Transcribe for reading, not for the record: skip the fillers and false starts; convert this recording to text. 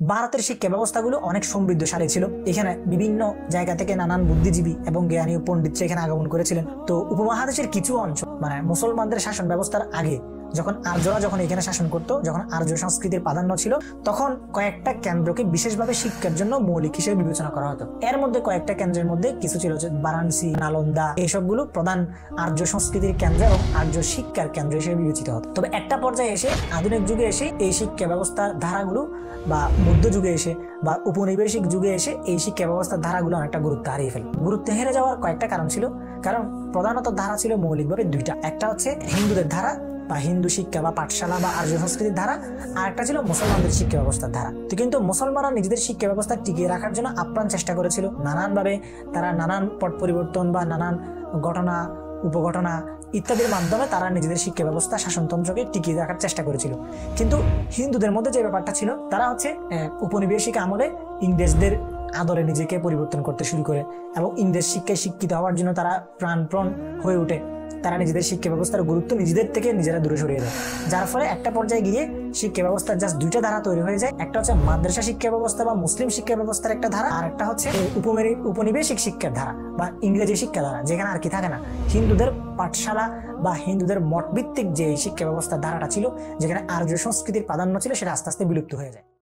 ভারতের শিক্ষা ব্যবস্থাগুলো অনেক সমৃদ্ধশালী ছিল। এখানে বিভিন্ন জায়গা থেকে নানান বুদ্ধিজীবী এবং জ্ঞানী পণ্ডিত এখানে আগমন করেছিলেন। তো উপমহাদেশের কিছু অঞ্চল মানে মুসলমানদের শাসন ব্যবস্থার আগে যখন আর্যরা এখানে শাসন করতো, যখন আর্য সংস্কৃতির প্রাধান্য ছিল, তখন কয়েকটা কেন্দ্রকে বিশেষভাবে শিক্ষার জন্য মৌলিক হিসেবে বিবেচনা করা হতো। এর মধ্যে কয়েকটা কেন্দ্রের মধ্যে কিছু ছিল বারাণসী, নালন্দা, এইসবগুলো প্রধান আর্য সংস্কৃতির কেন্দ্র এবং আর্য শিক্ষার কেন্দ্র হিসেবে বিবেচিত হতো। তবে একটা পর্যায়ে এসে, আধুনিক যুগে এসে, এই শিক্ষা ব্যবস্থার ধারাগুলো বা মধ্যযুগে এসে বা উপনিবেশিক যুগে এসে এই শিক্ষা ব্যবস্থার ধারাগুলো অনেকটা গুরুত্ব হারিয়ে ফেলে। গুরুত্ব হেরে যাওয়ার কয়েকটা কারণ ছিল। কারণ প্রধানত ধারা ছিল মৌলিকভাবে দুইটা। একটা হচ্ছে হিন্দুদের ধারা বা হিন্দু শিক্ষা বা পাঠশালা বা আর্য সংস্কৃতির ধারা, আর একটা ছিল মুসলমানদের শিক্ষা ব্যবস্থার ধারা। তো কিন্তু মুসলমানরা নিজেদের শিক্ষা ব্যবস্থা টিকিয়ে রাখার জন্য আপ্রাণ চেষ্টা করেছিল। নানানভাবে তারা নানান পট পরিবর্তন বা নানান ঘটনা, উপঘটনা ইত্যাদির মাধ্যমে তারা নিজেদের শিক্ষা ব্যবস্থা, শাসনতন্ত্রকে টিকিয়ে রাখার চেষ্টা করেছিল। কিন্তু হিন্দুদের মধ্যে যে ব্যাপারটা ছিল, তারা উপনিবেশিক আমলে ইংরেজদের আদরে নিজেকে পরিবর্তন করতে শুরু করে এবং ইংরেজ শিক্ষায় শিক্ষিত হওয়ার জন্য তারা প্রাণপণ হয়ে ওঠে। তারা নিজেদের শিক্ষা ব্যবস্থার গুরুত্ব নিজেদের থেকে নিজেরা দূরে সরিয়ে দেয়, যার ফলে একটা পর্যায়ে গিয়ে শিক্ষা ব্যবস্থার জাস্ট দুইটা ধারা তৈরি হয়ে যায়। একটা হচ্ছে মাদ্রাসা শিক্ষা ব্যবস্থা বা মুসলিম শিক্ষা ব্যবস্থার একটা ধারা, আর একটা হচ্ছে উপনিবেশিক শিক্ষার ধারা বা ইংরেজি শিক্ষা ধারা, যেখানে আর কি থাকে না, হিন্দুদের পাঠশালা বা হিন্দুদের মঠ ভিত্তিক যে শিক্ষা ব্যবস্থার ধারাটা ছিল, যেখানে আর্য সংস্কৃতির প্রাধান্য ছিল, সেটা আস্তে আস্তে বিলুপ্ত হয়ে যায়।